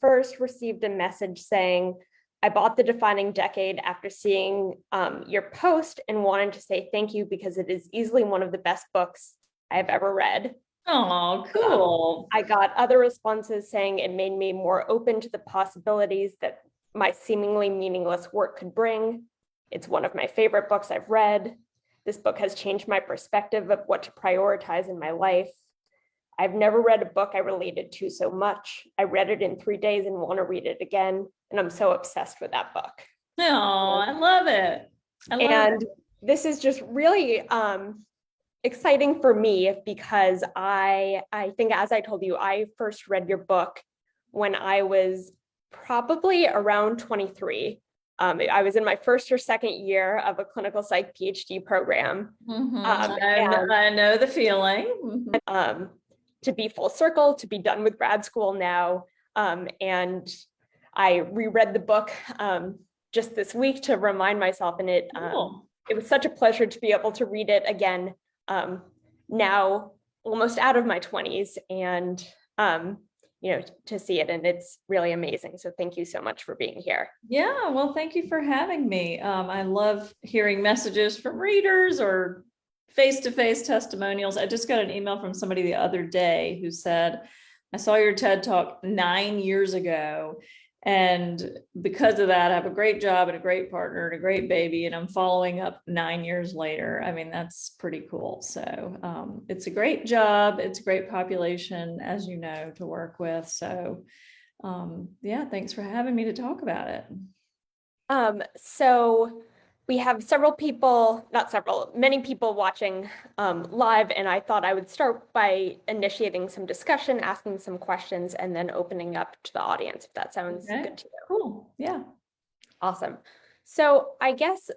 first received a message saying, I bought The Defining Decade after seeing your post and wanted to say thank you because it is easily one of the best books I have ever read. Oh, cool. I got other responses saying it made me more open to the possibilities that my seemingly meaningless work could bring. It's one of my favorite books I've read. This book has changed my perspective of what to prioritize in my life. I've never read a book I related to so much. I read it in 3 days and want to read it again. And I'm so obsessed with that book. Oh, I love it. And this is just really exciting for me because I think, as I told you, I first read your book when I was probably around 23. I was in my first or second year of a clinical psych PhD program. I know the feeling. To be full circle, to be done with grad school now. And I reread the book just this week to remind myself, and it was such a pleasure to be able to read it again now, almost out of my 20s, and to see it, and it's really amazing. So thank you so much for being here. Yeah, well, thank you for having me. I love hearing messages from readers or face-to-face testimonials. I just got an email from somebody the other day who said, I saw your TED Talk 9 years ago, and because of that, I have a great job and a great partner and a great baby, and I'm following up 9 years later. I mean, that's pretty cool. So it's a great job. It's a great population, as you know, to work with. So yeah, thanks for having me to talk about it. So we have many people watching live, and I thought I would start by initiating some discussion, asking some questions, and then opening up to the audience, if that sounds good to you. Cool. Yeah. Awesome. So I guess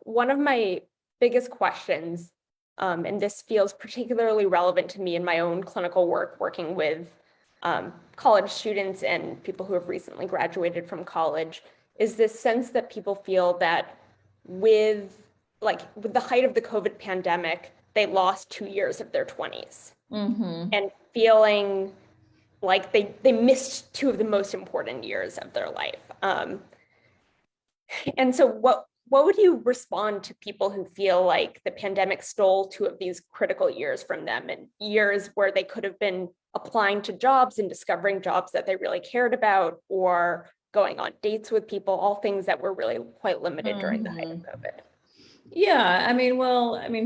one of my biggest questions, and this feels particularly relevant to me in my own clinical work, working with college students and people who have recently graduated from college, is this sense that people feel that with the height of the COVID pandemic, they lost 2 years of their 20s, and feeling like they missed 2 of the most important years of their life. And so what would you respond to people who feel like the pandemic stole 2 of these critical years from them, and years where they could have been applying to jobs and discovering jobs that they really cared about, or going on dates with people, all things that were really quite limited during the height of COVID? Yeah,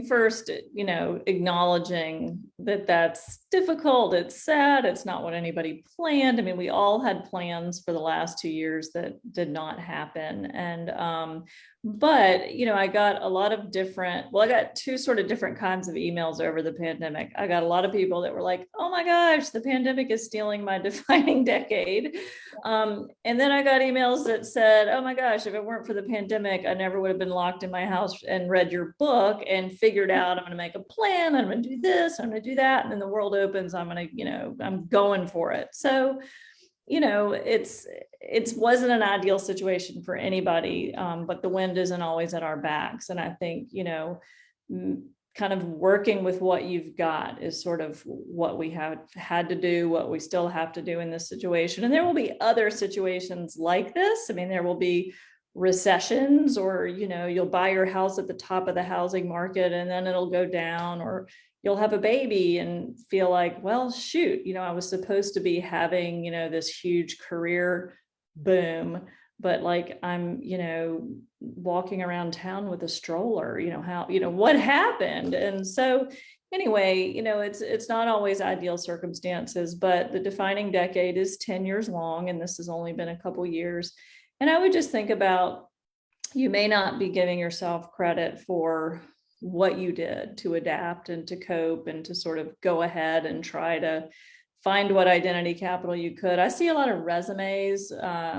first, acknowledging that that's difficult, it's sad, it's not what anybody planned. I mean, we all had plans for the last 2 years that did not happen. And, but, I got a lot of I got 2 sort of different kinds of emails over the pandemic. I got a lot of people that were like, oh my gosh, the pandemic is stealing my defining decade. And then I got emails that said, oh my gosh, if it weren't for the pandemic, I never would have been locked in my house and read your book and figured out I'm going to make a plan, I'm going to do this, I'm going to do that, and then the world opens, I'm going to, I'm going for it. So, it wasn't an ideal situation for anybody, but the wind isn't always at our backs. And I think, kind of working with what you've got is sort of what we have had to do, what we still have to do in this situation. And there will be other situations like this. I mean, there will be recessions, or, you'll buy your house at the top of the housing market and then it'll go down, or you'll have a baby and feel like, well, shoot, I was supposed to be having, this huge career boom, but like I'm, walking around town with a stroller, what happened? And so anyway, it's not always ideal circumstances, but the defining decade is 10 years long, and this has only been a couple years. And I would just think about, you may not be giving yourself credit for what you did to adapt and to cope and to sort of go ahead and try to find what identity capital you could. I see a lot of resumes,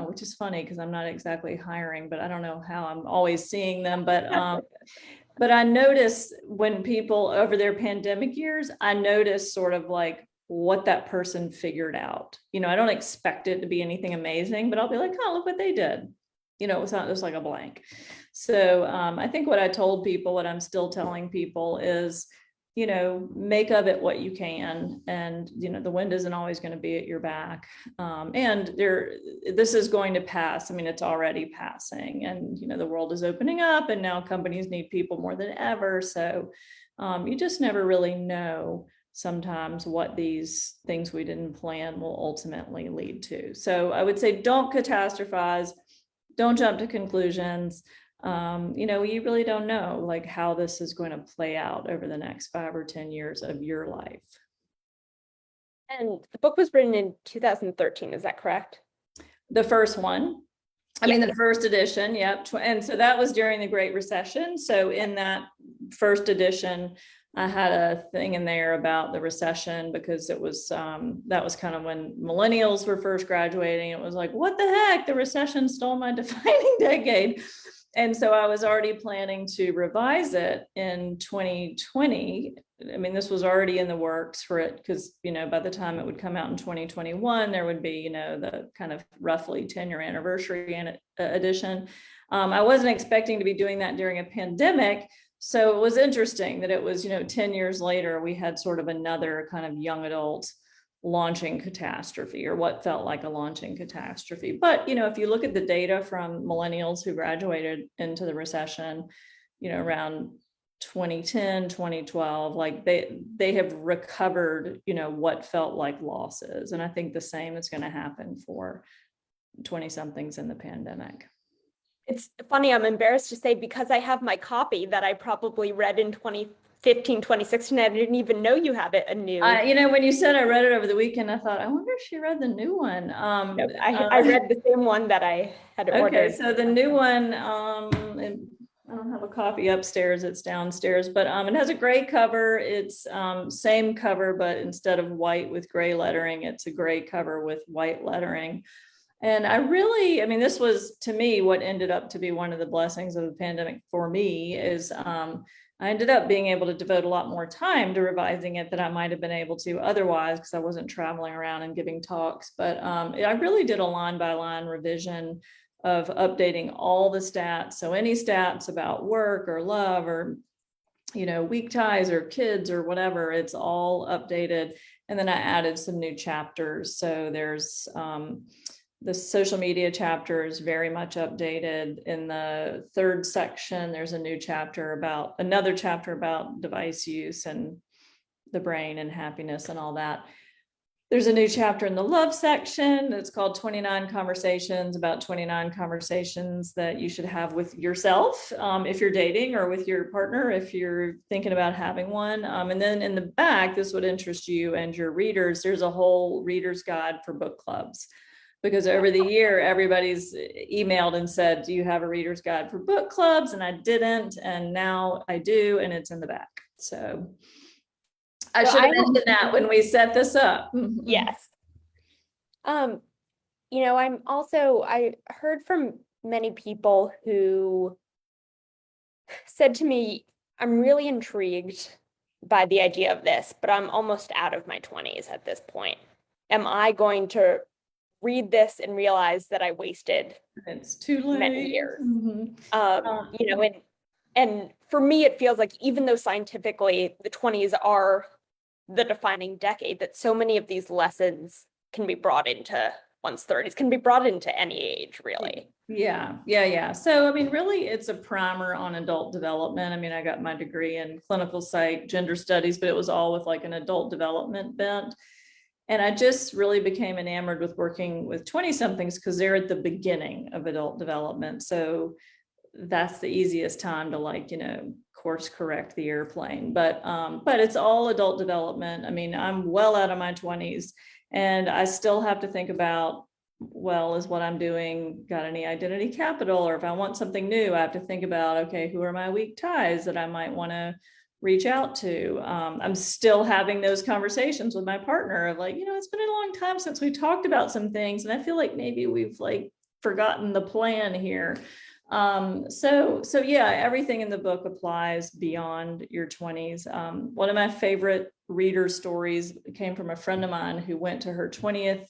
which is funny because I'm not exactly hiring, but I don't know how I'm always seeing them. But I notice when people over their pandemic years, I notice sort of like what that person figured out. I don't expect it to be anything amazing, but I'll be like, oh, look what they did. It's not just like a blank. So I think what I told people, what I'm still telling people is, make of it what you can. And, the wind isn't always going to be at your back. And this is going to pass. I mean, it's already passing, and, the world is opening up, and now companies need people more than ever. So you just never really know sometimes what these things we didn't plan will ultimately lead to. So I would say, don't catastrophize, don't jump to conclusions. You really don't know like how this is going to play out over the next 5 or 10 years of your life. And the book was written in 2013, is that correct? The first one. I mean, the first edition, yep. And so that was during the Great Recession. So in that first edition, I had a thing in there about the recession, because it was that was kind of when millennials were first graduating. It was like, what the heck? The recession stole my defining decade. And so I was already planning to revise it in 2020. I mean, this was already in the works for it, because, by the time it would come out in 2021, there would be, the kind of roughly 10-year anniversary edition. I wasn't expecting to be doing that during a pandemic. So it was interesting that it was, 10 years later, we had sort of another kind of young adult launching catastrophe, or what felt like a launching catastrophe. But, if you look at the data from millennials who graduated into the recession, around 2010, 2012, like they have recovered, what felt like losses. And I think the same is going to happen for 20 somethings in the pandemic. It's funny, I'm embarrassed to say, because I have my copy that I probably read in 2015, 2016, I didn't even know you have it anew. When you said I read it over the weekend, I thought, I wonder if she read the new one. No, I read the same one that I had ordered. Okay, so the new one, I don't have a copy upstairs, it's downstairs, but it has a gray cover. It's same cover, but instead of white with gray lettering, it's a gray cover with white lettering. And this was, to me, what ended up to be one of the blessings of the pandemic for me is I ended up being able to devote a lot more time to revising it than I might have been able to otherwise, because I wasn't traveling around and giving talks. But I really did a line by line revision of updating all the stats. So any stats about work or love or, weak ties or kids or whatever, it's all updated. And then I added some new chapters. So there's the social media chapter is very much updated. In the third section, there's another chapter about device use and the brain and happiness and all that. There's a new chapter in the love section that's called 29 Conversations, about 29 conversations that you should have with yourself if you're dating, or with your partner if you're thinking about having one. And then in the back, this would interest you and your readers, there's a whole reader's guide for book clubs. Because over the year, everybody's emailed and said, do you have a reader's guide for book clubs? And I didn't, and now I do, and it's in the back. So I should have mentioned that when we set this up. Yes. I heard from many people who said to me, I'm really intrigued by the idea of this, but I'm almost out of my 20s at this point. Am I going to read this and realize that I wasted it's too late. Many years? And for me, it feels like, even though scientifically the 20s are the defining decade, that so many of these lessons can be brought into one's 30s, can be brought into any age, really. Yeah. So, really, it's a primer on adult development. I got my degree in clinical psych, gender studies, but it was all with like an adult development bent. And I just really became enamored with working with 20-somethings because they're at the beginning of adult development. So that's the easiest time to course correct the airplane. But it's all adult development. I'm well out of my 20s, and I still have to think about, well, is what I'm doing got any identity capital? Or if I want something new, I have to think about, okay, who are my weak ties that I might want to reach out to? I'm still having those conversations with my partner of it's been a long time since we talked about some things, and I feel like maybe we've forgotten the plan here. So yeah, everything in the book applies beyond your 20s. One of my favorite reader stories came from a friend of mine who went to her 20th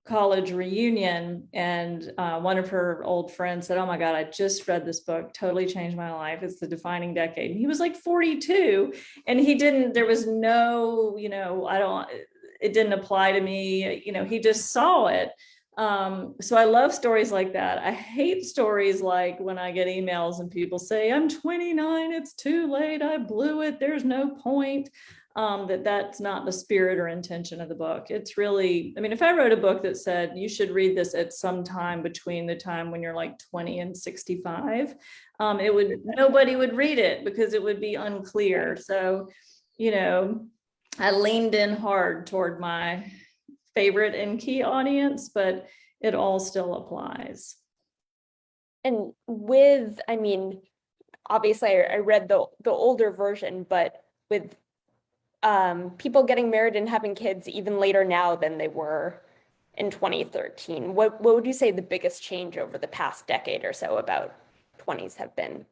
college reunion, and one of her old friends said, "Oh my God, I just read this book, totally changed my life. It's The Defining Decade." And he was like 42, and there was no, it didn't apply to me. He just saw it. So I love stories like that. I hate stories like when I get emails and people say, "I'm 29, it's too late, I blew it, there's no point." That's not the spirit or intention of the book. It's really, I mean, if I wrote a book that said you should read this at some time between the time when you're like 20 and 65, nobody would read it because it would be unclear. So, I leaned in hard toward my favorite and key audience, but it all still applies. And I mean, obviously I read the older version, but with people getting married and having kids even later now than they were in 2013, what would you say the biggest change over the past decade or so about 20s have been?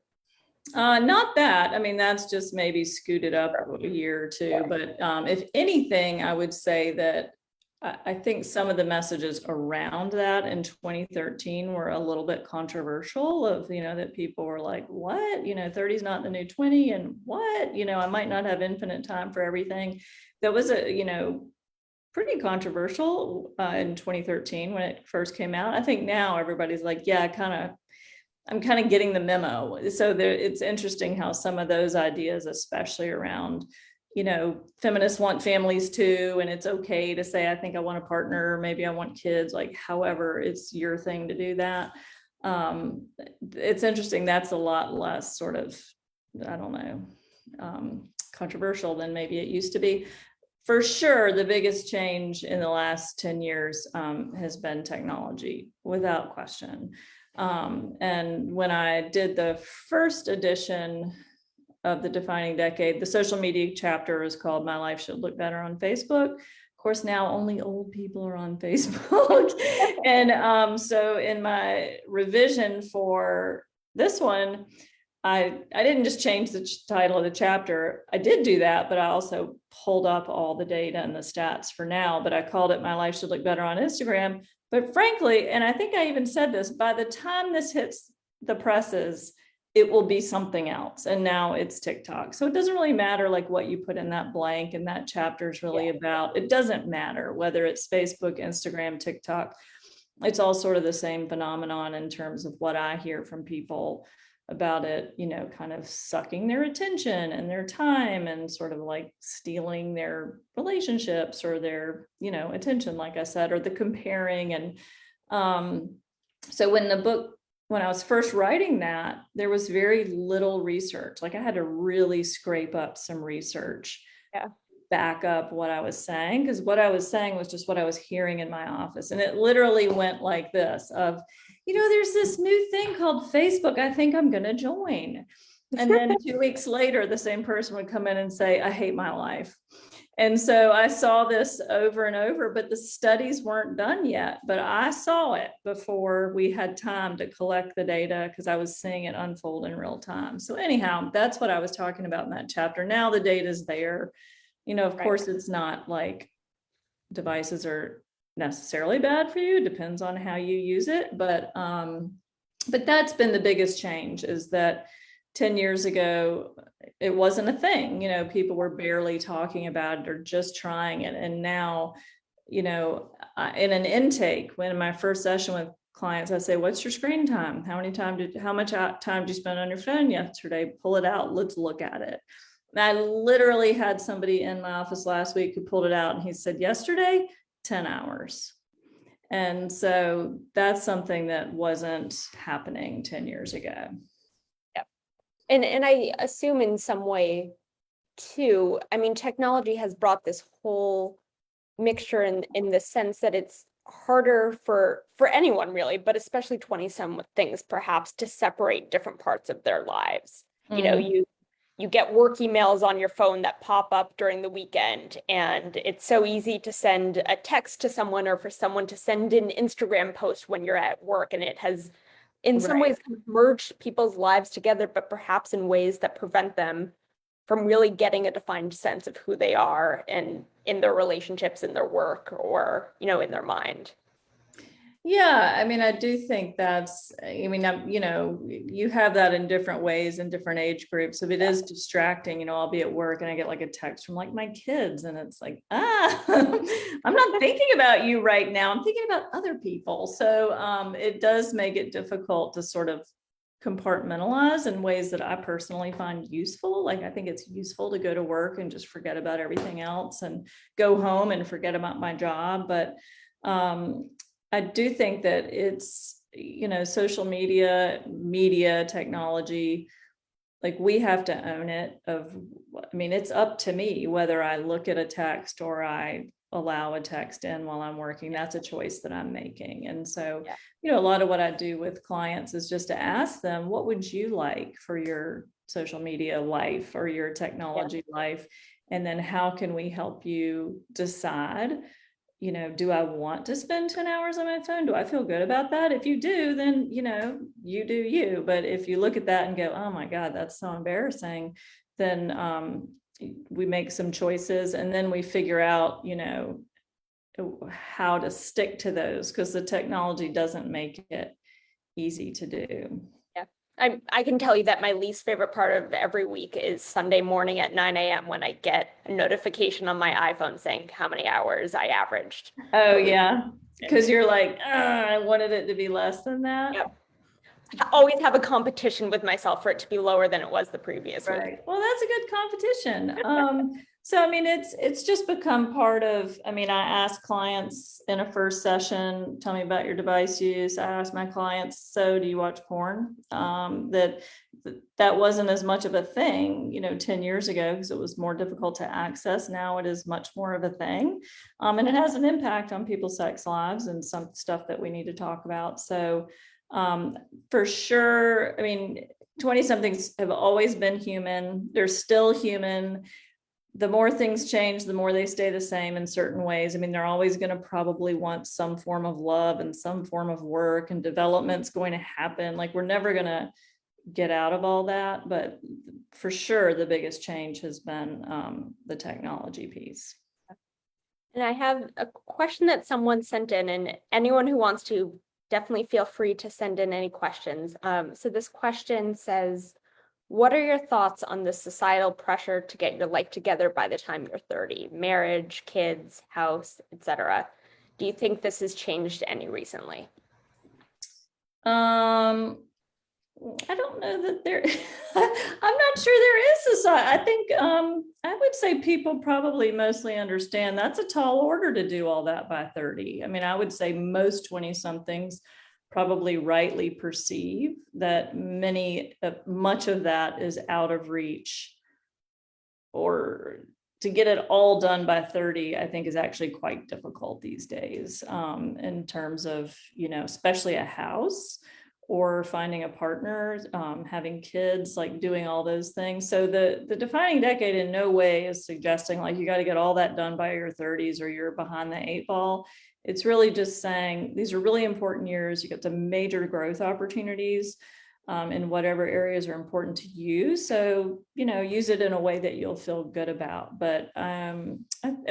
Not that. I mean, that's just maybe scooted up a year or two. But if anything, I would say that I think some of the messages around that in 2013 were a little bit controversial that people were like, what, 30 is not the new 20, and what, I might not have infinite time for everything. That was pretty controversial in 2013 when it first came out. I think now everybody's like, yeah, I'm kind of getting the memo. So it's interesting how some of those ideas, especially around, feminists want families too, and it's okay to say, I think I want a partner, maybe I want kids, like, however, it's your thing to do that. It's interesting. That's a lot less sort of, I don't know, controversial than maybe it used to be. For sure, the biggest change in the last 10 years has been technology, without question. And when I did the first edition of The Defining Decade, the social media chapter is called My Life Should Look Better on Facebook. Of course, now only old people are on Facebook. And so in my revision for this one, I didn't just change the title of the chapter. I did do that, but I also pulled up all the data and the stats for now, but I called it My Life Should Look Better on Instagram. But frankly, and I think I even said this, by the time this hits the presses, it will be something else. And now it's TikTok. So it doesn't really matter like what you put in that blank, and that chapter is really about, it doesn't matter whether it's Facebook, Instagram, TikTok. It's all sort of the same phenomenon in terms of what I hear from people about it, kind of sucking their attention and their time and sort of like stealing their relationships or their, attention, like I said, or the comparing. And so when I was first writing that, there was very little research. Like I had to really scrape up some research, back up what I was saying, because what I was saying was just what I was hearing in my office. And it literally went like this of, there's this new thing called Facebook, I think I'm going to join. And then 2 weeks later, the same person would come in and say, I hate my life. And so I saw this over and over, but the studies weren't done yet. But I saw it before we had time to collect the data because I was seeing it unfold in real time. So anyhow, that's what I was talking about in that chapter. Now the data is there. Of course, it's not like devices are necessarily bad for you. It depends on how you use it. But that's been the biggest change, is that 10 years ago, it wasn't a thing. People were barely talking about it or just trying it. And now, in an intake, when in my first session with clients, I say, what's your screen time? How much time did you spend on your phone yesterday? Pull it out. Let's look at it. And I literally had somebody in my office last week who pulled it out, and he said, yesterday, 10 hours. And so that's something that wasn't happening 10 years ago. Yeah. And I assume in some way too, I mean, technology has brought this whole mixture in the sense that it's harder for anyone really, but especially 20-some things perhaps, to separate different parts of their lives. You get work emails on your phone that pop up during the weekend, and it's so easy to send a text to someone or for someone to send an Instagram post when you're at work. And it has, in some ways, kind of merged people's lives together, but perhaps in ways that prevent them from really getting a defined sense of who they are and in their relationships, in their work, or, in their mind. Yeah, I mean, I do think that's, I mean, you know, you have that in different ways in different age groups. If it is distracting, you know, I'll be at work and I get like a text from like my kids and it's like, I'm not thinking about you right now. I'm thinking about other people. So it does make it difficult to sort of compartmentalize in ways that I personally find useful. Like I think it's useful to go to work and just forget about everything else and go home and forget about my job. But I do think that it's, you know, social media technology, like we have to own it I mean, it's up to me whether I look at a text or I allow a text in while I'm working. That's a choice that I'm making. And so, Yeah. you know, a lot of what I do with clients is just to ask them, what would you like for your social media life or your Yeah. technology life? And then how can we help you decide, you know, do I want to spend 10 hours on my phone? Do I feel good about that? If you do, then, you know, you do you. But if you look at that and go, oh my God, that's so embarrassing, then we make some choices and then we figure out, you know, how to stick to those because the technology doesn't make it easy to do. Yeah. I can tell you that my least favorite part of every week is Sunday morning at 9 a.m. when I get a notification on my iPhone saying how many hours I averaged Oh per week. yeah, because you're like, I wanted it to be less than that. Yep. I always have a competition with myself for it to be lower than it was the previous week. Right. Well, that's a good competition. So I mean, it's just become part of, I mean, I ask clients in a first session, tell me about your device use. I ask my clients, so do you watch porn? That wasn't as much of a thing, you know, 10 years ago, because it was more difficult to access. Now it is much more of a thing. And it has an impact on people's sex lives and some stuff that we need to talk about. So for sure, I mean, 20 somethings have always been human. They're still human. The more things change, the more they stay the same in certain ways. I mean, they're always going to probably want some form of love and some form of work, and development's going to happen. Like we're never going to get out of all that. But for sure, the biggest change has been the technology piece. And I have a question that someone sent in, and anyone who wants to definitely feel free to send in any questions. So this question says, what are your thoughts on the societal pressure to get your life together by the time you're 30? Marriage, kids, house, etc. Do you think this has changed any recently? I don't know that there, I'm not sure there is a, I think, I would say people probably mostly understand that's a tall order to do all that by 30. I mean, I would say most 20 somethings probably rightly perceive that much of that is out of reach, or to get it all done by 30, I think is actually quite difficult these days, in terms of, you know, especially a house or finding a partner, having kids, like doing all those things. So the defining decade in no way is suggesting like you got to get all that done by your 30s or you're behind the eight ball. It's really just saying these are really important years. You get the major growth opportunities in whatever areas are important to you. So, you know, use it in a way that you'll feel good about. But I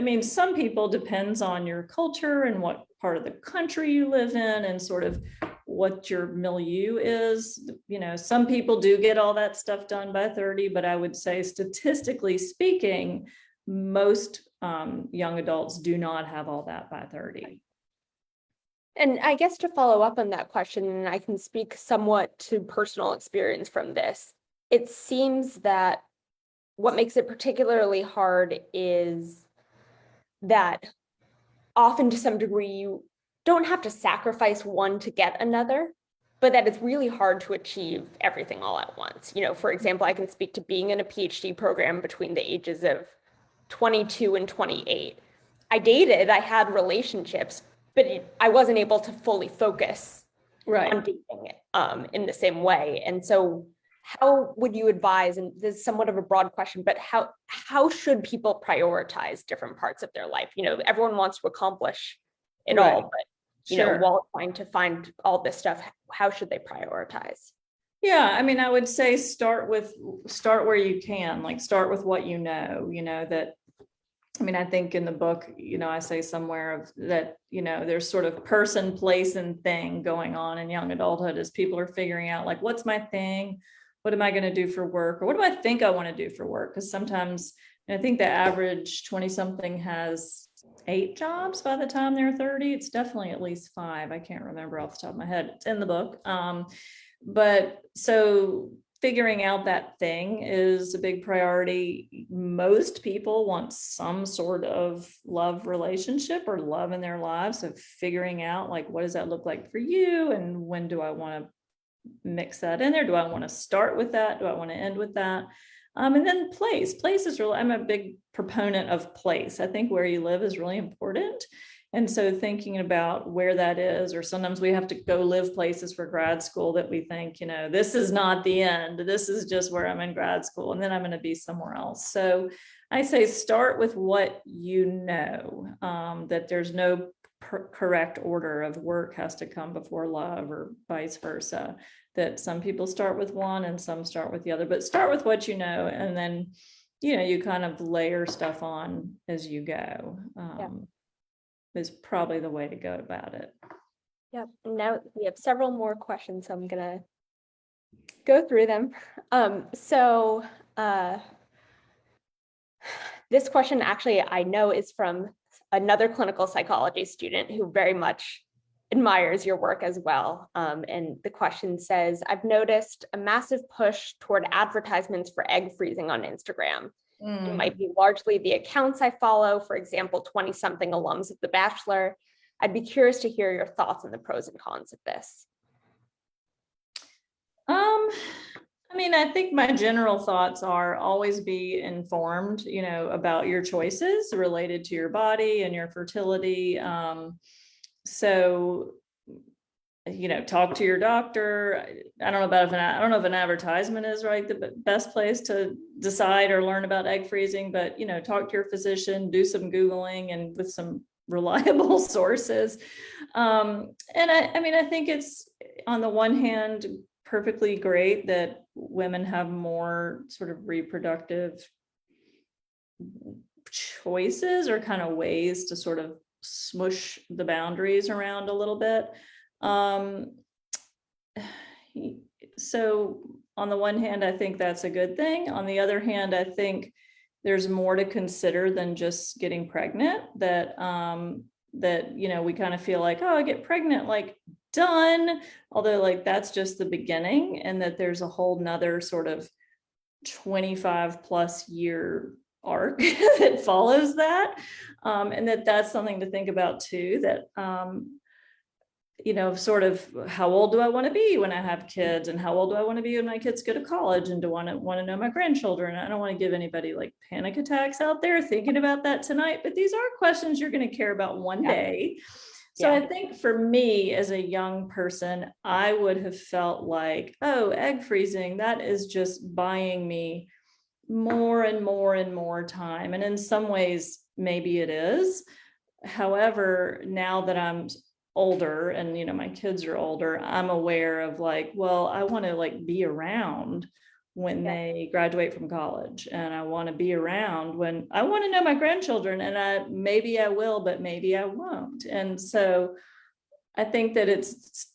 mean, some people, depends on your culture and what part of the country you live in and sort of what your milieu is. You know, some people do get all that stuff done by 30, but I would say statistically speaking, most young adults do not have all that by 30. And I guess to follow up on that question, and I can speak somewhat to personal experience from this, it seems that what makes it particularly hard is that often to some degree you don't have to sacrifice one to get another, but that it's really hard to achieve everything all at once. You know, for example, I can speak to being in a PhD program between the ages of 22 and 28. I dated, I had relationships, but I wasn't able to fully focus on dating in the same way. And so how would you advise, and this is somewhat of a broad question, but how should people prioritize different parts of their life? You know, everyone wants to accomplish it all, but you know, while trying to find all this stuff, how should they prioritize? Yeah, I mean, I would say start where you can, like start with what you know that I mean, I think in the book, I say somewhere of that, there's sort of person, place, and thing going on in young adulthood as people are figuring out like, what's my thing? What am I going to do for work? Or what do I think I want to do for work? Because sometimes I think the average 20 something has 8 jobs by the time they're 30. It's definitely at least 5. I can't remember off the top of my head. It's in the book. But so figuring out that thing is a big priority. Most people want some sort of love relationship or love in their lives. So figuring out like, what does that look like for you? And when do I want to mix that in there? Do I want to start with that? Do I want to end with that? And then place is really, I'm a big proponent of place. I think where you live is really important. And so thinking about where that is, or sometimes we have to go live places for grad school that we think, this is not the end. This is just where I'm in grad school, and then I'm going to be somewhere else. So I say start with what that there's no correct order of work has to come before love or vice versa, that some people start with one and some start with the other, but start with what and then you kind of layer stuff on as you go. Is probably the way to go about it. Yep. Now we have several more questions, so I'm gonna go through them. This question actually I know is from another clinical psychology student who very much admires your work as well. And the question says, I've noticed a massive push toward advertisements for egg freezing on Instagram. It might be largely the accounts I follow, for example, 20-something alums of The Bachelor. I'd be curious to hear your thoughts on the pros and cons of this. I mean, I think my general thoughts are always be informed, about your choices related to your body and your fertility. So talk to your doctor. I don't know if an advertisement is the best place to decide or learn about egg freezing, but talk to your physician, do some Googling and with some reliable sources. And I think it's on the one hand perfectly great that women have more sort of reproductive choices or kind of ways to sort of smush the boundaries around a little bit. So on the one hand, I think that's a good thing. On the other hand, I think there's more to consider than just getting pregnant, that we kind of feel like, oh, I get pregnant, like done. Although like that's just the beginning, and that there's a whole nother sort of 25 plus year arc that follows that. And that's something to think about too, that sort of how old do I want to be when I have kids, and how old do I want to be when my kids go to college, and do I want to know my grandchildren? I don't want to give anybody like panic attacks out there thinking about that tonight, but these are questions you're going to care about one day. So I think for me as a young person, I would have felt like, oh, egg freezing, that is just buying me more and more and more time. And in some ways, maybe it is. However, now that I'm older and my kids are older, I'm aware of like, well, I want to like be around when they graduate from college, and I want to be around when I want to know my grandchildren, and maybe I will, but maybe I won't. And so I think that it's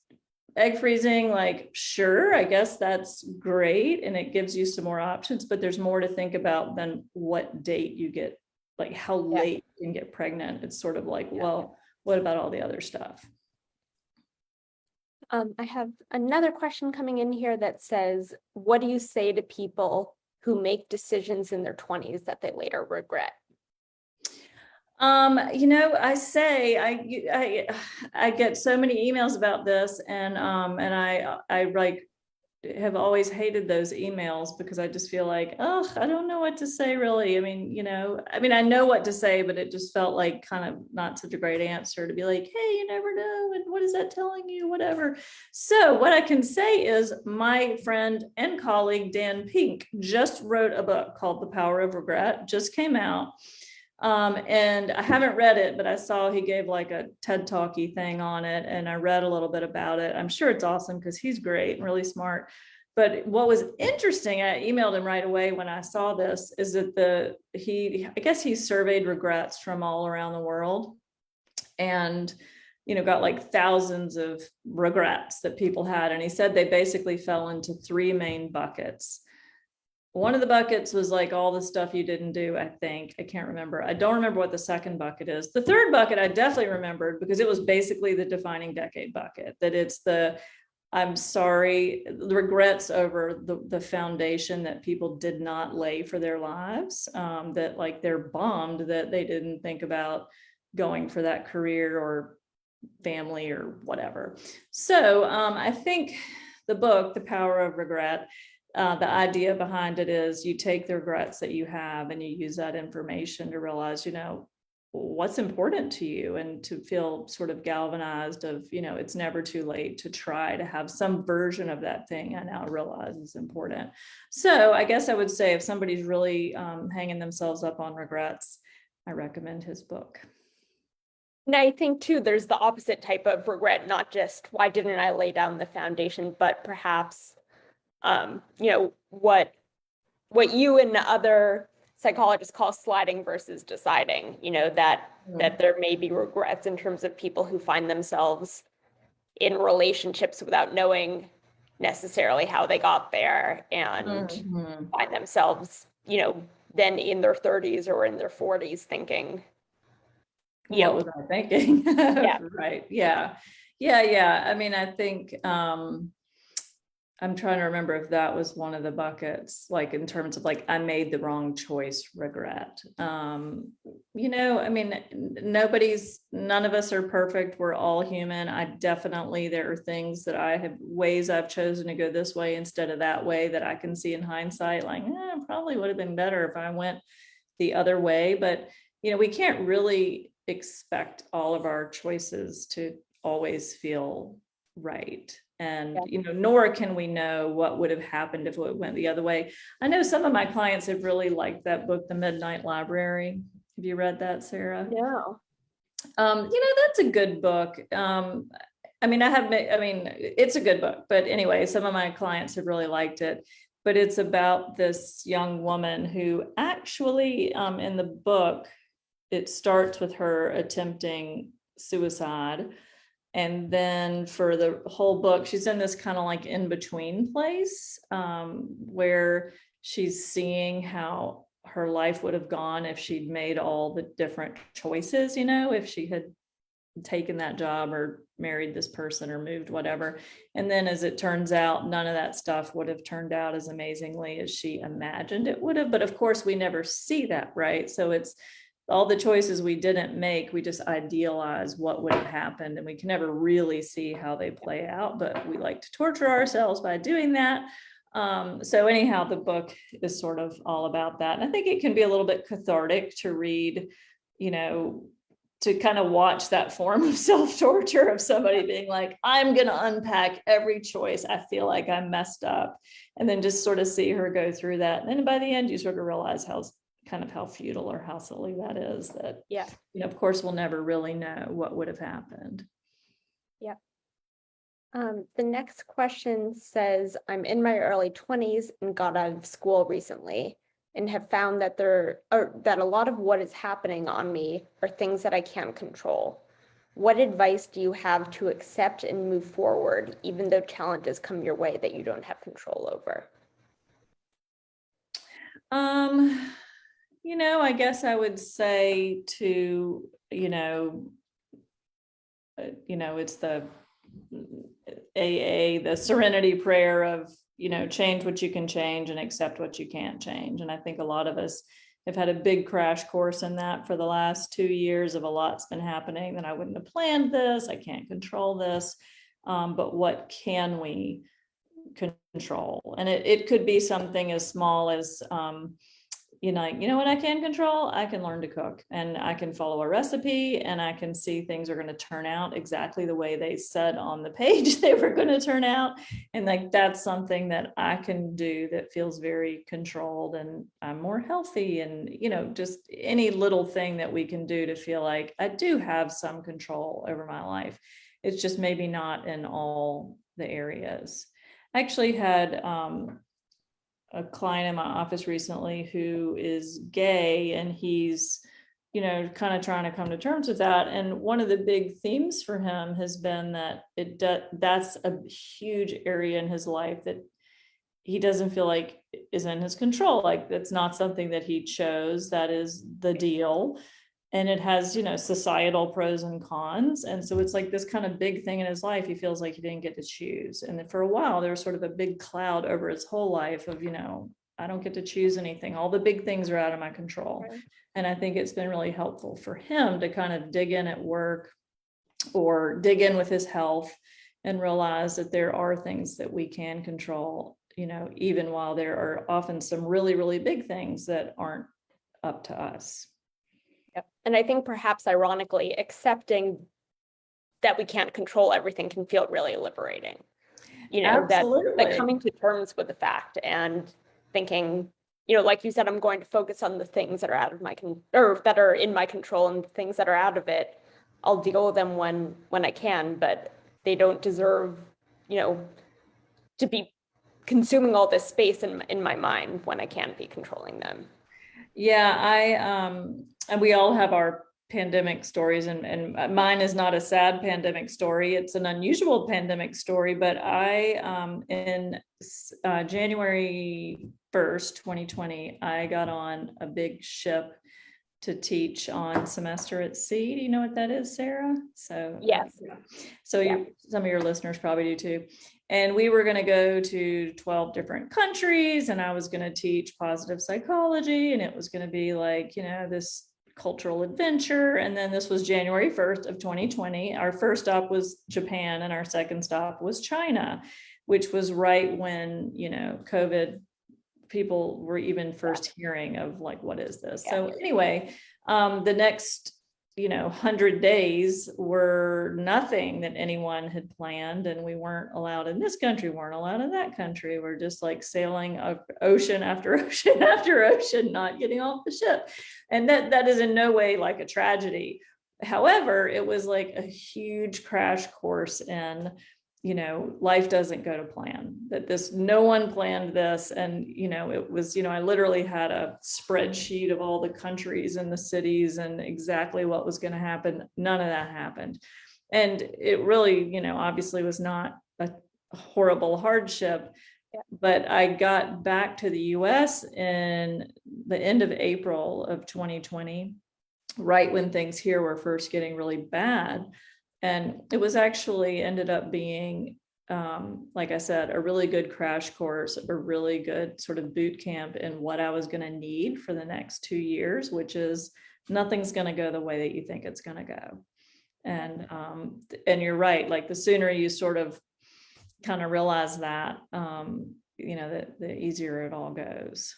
egg freezing, like, sure, I guess that's great, and it gives you some more options, but there's more to think about than what date you get, like how late you can get pregnant. It's sort of like, well, what about all the other stuff? I have another question coming in here that says, what do you say to people who make decisions in their 20s that they later regret? I say I get so many emails about this, and I like have always hated those emails, because I just feel like, oh, I don't know what to say really. I mean, I know what to say, but it just felt like kind of not such a great answer to be like, hey, you never know, and what is that telling you, whatever. So what I can say is my friend and colleague Dan Pink just wrote a book called The Power of Regret, just came out. And I haven't read it, but I saw he gave like a TED Talky thing on it, and I read a little bit about it. I'm sure it's awesome because he's great and really smart. But what was interesting, I emailed him right away when I saw this, is that I guess he surveyed regrets from all around the world, and got like thousands of regrets that people had. And he said they basically fell into three main buckets. One of the buckets was like all the stuff you didn't do, I think. I can't remember. I don't remember what the second bucket is. The third bucket I definitely remembered, because it was basically the defining decade bucket, that it's I'm sorry, the regrets over the foundation that people did not lay for their lives, that like they're bummed that they didn't think about going for that career or family or whatever. So I think the book, The Power of Regret, the idea behind it is you take the regrets that you have and you use that information to realize, what's important to you, and to feel sort of galvanized of, it's never too late to try to have some version of that thing I now realize is important. So I guess I would say if somebody's really hanging themselves up on regrets, I recommend his book. And I think too, there's the opposite type of regret, not just why didn't I lay down the foundation, but perhaps, what you and other psychologists call sliding versus deciding, that there may be regrets in terms of people who find themselves in relationships without knowing necessarily how they got there, and find themselves, then in their 30s or in their 40s thinking, what was I thinking? Yeah. Right. Yeah. I mean, I think I'm trying to remember if that was one of the buckets, like in terms of like, I made the wrong choice, regret. I mean, none of us are perfect. We're all human. there are things that ways I've chosen to go this way instead of that way that I can see in hindsight, like, probably would have been better if I went the other way. But, we can't really expect all of our choices to always feel right. And, nor can we know what would have happened if it went the other way. I know some of my clients have really liked that book, The Midnight Library. Have you read that, Sarah? No. That's a good book. It's a good book, but anyway, some of my clients have really liked it. But it's about this young woman who actually, in the book, it starts with her attempting suicide. And then for the whole book, she's in this kind of like in between place, where she's seeing how her life would have gone if she'd made all the different choices, if she had taken that job or married this person or moved, whatever. And then as it turns out, none of that stuff would have turned out as amazingly as she imagined it would have. But of course, we never see that, right? So it's all the choices we didn't make, we just idealize what would have happened, and we can never really see how they play out, but we like to torture ourselves by doing that. So anyhow, the book is sort of all about that. And I think it can be a little bit cathartic to read, to kind of watch that form of self-torture of somebody being like, I'm going to unpack every choice I feel like I messed up, and then just sort of see her go through that. And then by the end, you sort of realize how futile or how silly that is, that, of course, we'll never really know what would have happened. Yeah. The next question says, I'm in my early 20s and got out of school recently and have found that that a lot of what is happening on me are things that I can't control. What advice do you have to accept and move forward, even though challenges come your way that you don't have control over? I guess I would say to, it's the AA, the serenity prayer of, change what you can change and accept what you can't change. And I think a lot of us have had a big crash course in that for the last 2 years of a lot's been happening, that I wouldn't have planned this, I can't control this, but what can we control? And it could be something as small as, what I can control? I can learn to cook, and I can follow a recipe, and I can see things are going to turn out exactly the way they said on the page they were going to turn out. And like, that's something that I can do that feels very controlled, and I'm more healthy, and, just any little thing that we can do to feel like I do have some control over my life. It's just maybe not in all the areas. I actually had a client in my office recently who is gay, and he's, kind of trying to come to terms with that. And one of the big themes for him has been that that's a huge area in his life that he doesn't feel like is in his control. Like, that's not something that he chose. That is the deal. And it has, societal pros and cons. And so it's like this kind of big thing in his life. He feels like he didn't get to choose. And then for a while, there was sort of a big cloud over his whole life of, I don't get to choose anything. All the big things are out of my control. Right. And I think it's been really helpful for him to kind of dig in at work or dig in with his health and realize that there are things that we can control, even while there are often some really, really big things that aren't up to us. Yep. And I think perhaps ironically, accepting that we can't control everything can feel really liberating. Absolutely. That coming to terms with the fact and thinking, like you said, I'm going to focus on the things that are out of my or that are in my control, and the things that are out of it, I'll deal with them when I can, but they don't deserve, to be consuming all this space in my mind when I can't be controlling them. Yeah, and we all have our pandemic stories, and mine is not a sad pandemic story. It's an unusual pandemic story, but in January 1st, 2020, I got on a big ship to teach on semester at sea. Do you know what that is, Sarah? So yes. So some of your listeners probably do too. And we were going to go to 12 different countries, and I was going to teach positive psychology, and it was going to be like, this cultural adventure. And then this was January 1st of 2020. Our first stop was Japan, and our second stop was China, which was right when, COVID, people were even first hearing of like, what is this? So anyway, the next 100 days were nothing that anyone had planned, and we weren't allowed in this country, weren't allowed in that country. We're just like sailing ocean after ocean after ocean, not getting off the ship. And that is in no way like a tragedy. However, it was like a huge crash course in, life doesn't go to plan, that no one planned this. And, it was, I literally had a spreadsheet of all the countries and the cities and exactly what was going to happen. None of that happened. And it really, obviously was not a horrible hardship, but I got back to the US in the end of April of 2020, right when things here were first getting really bad. And it was actually ended up being, like I said, a really good crash course, a really good sort of boot camp in what I was going to need for the next 2 years, which is nothing's going to go the way that you think it's going to go. And you're right, like the sooner you sort of kind of realize that, the easier it all goes.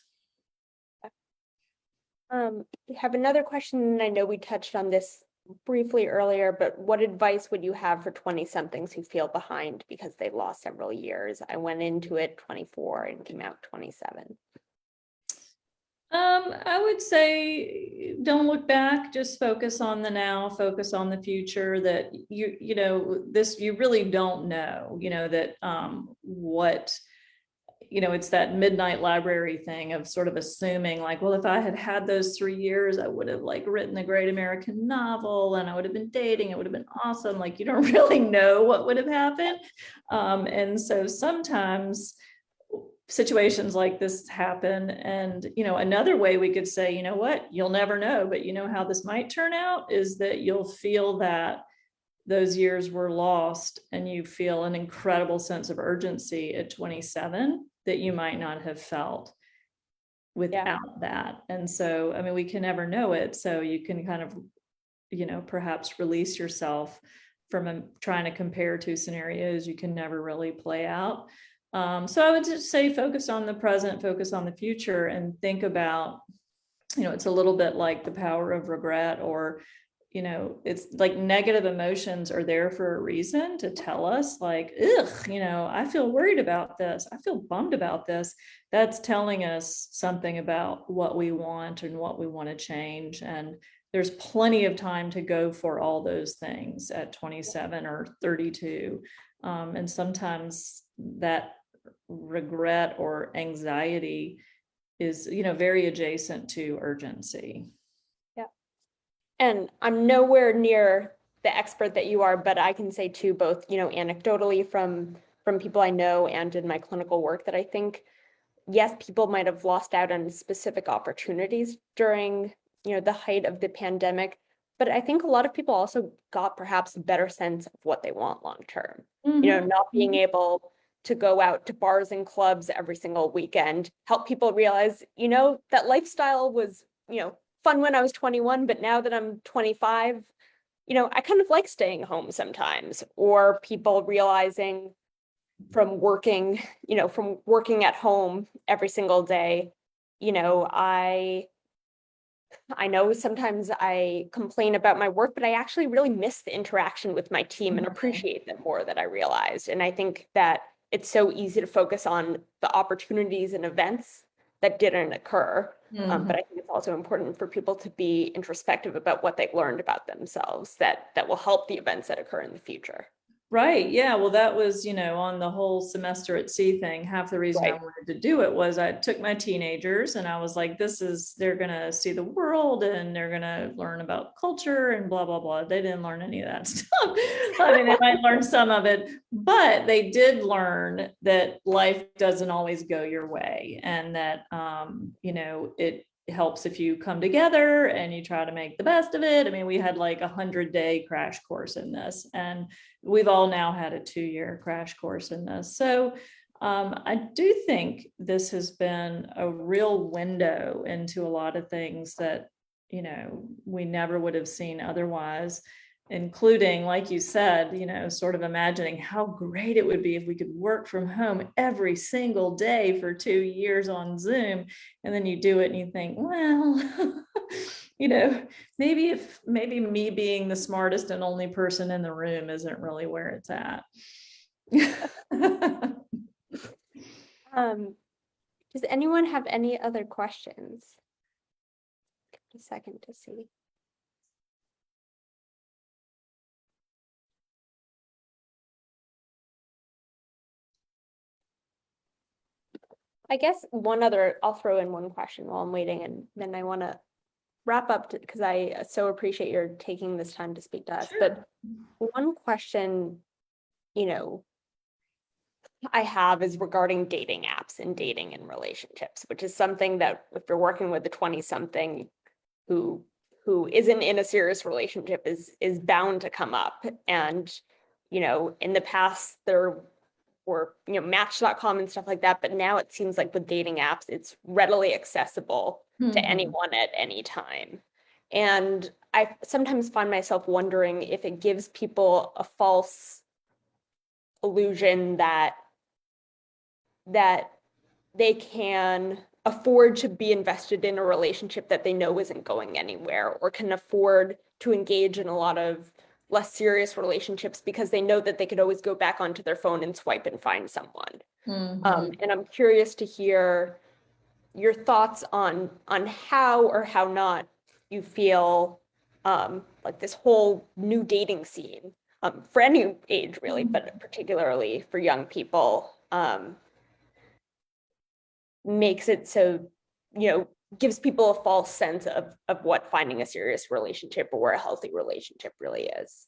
We have another question, and I know we touched on this briefly earlier, but what advice would you have for 20-somethings who feel behind because they've lost several years? I went into it 24 and came out 27. I would say don't look back, just focus on the now, focus on the future. That you really don't know, that what, it's that midnight library thing of sort of assuming like, well, if I had had those 3 years, I would have like written a great American novel, and I would have been dating. It would have been awesome. Like, you don't really know what would have happened. And so sometimes situations like this happen. And, another way we could say, what, you'll never know, but how this might turn out is that you'll feel that those years were lost, and you feel an incredible sense of urgency at 27 that you might not have felt without that. And so, I mean, we can never know it. So you can kind of, perhaps release yourself from trying to compare two scenarios you can never really play out. So I would just say focus on the present, focus on the future, and think about, it's a little bit like the power of regret, or it's like negative emotions are there for a reason to tell us like, ugh, I feel worried about this. I feel bummed about this. That's telling us something about what we want and what we want to change. And there's plenty of time to go for all those things at 27 or 32. And sometimes that regret or anxiety is, very adjacent to urgency. Yeah. And I'm nowhere near the expert that you are, but I can say too, both, anecdotally from people I know and in my clinical work, that I think, yes, people might have lost out on specific opportunities during, the height of the pandemic, but I think a lot of people also got perhaps a better sense of what they want long term. Not being able to go out to bars and clubs every single weekend, help people realize, that lifestyle was, fun when I was 21, but now that I'm 25, I kind of like staying home sometimes. Or people realizing from working at home every single day, I know sometimes I complain about my work, but I actually really miss the interaction with my team and appreciate them more than I realized. And I think that it's so easy to focus on the opportunities and events that didn't occur. But I think it's also important for people to be introspective about what they've learned about themselves that will help the events that occur in the future. Right. Yeah. Well, that was, on the whole semester at sea thing. Half the reason I Right. wanted to do it was I took my teenagers and I was like, they're going to see the world and they're going to learn about culture and blah, blah, blah. They didn't learn any of that stuff. I mean, they might learn some of it, but they did learn that life doesn't always go your way and that, it helps if you come together and you try to make the best of it. I mean, we had like 100-day crash course in this, and we've all now had a 2-year crash course in this. So I do think this has been a real window into a lot of things that, we never would have seen otherwise, including, like you said, sort of imagining how great it would be if we could work from home every single day for 2 years on Zoom. And then you do it and you think, well, maybe me being the smartest and only person in the room isn't really where it's at. Does anyone have any other questions? Give it a second to see. I guess I'll throw in one question while I'm waiting, and then I want to wrap up because I so appreciate your taking this time to speak to us. Sure. But one question, I have is regarding dating apps and dating and relationships, which is something that if you're working with a 20-something who isn't in a serious relationship is bound to come up. And, in the past there were, Match.com and stuff like that, but now it seems like with dating apps, it's readily accessible to anyone at any time. And I sometimes find myself wondering if it gives people a false illusion that they can afford to be invested in a relationship that they know isn't going anywhere, or can afford to engage in a lot of less serious relationships because they know that they could always go back onto their phone and swipe and find someone. And I'm curious to hear your thoughts on how or how not you feel like this whole new dating scene for any age really, but particularly for young people, makes it so, gives people a false sense of what finding a serious relationship or a healthy relationship really is.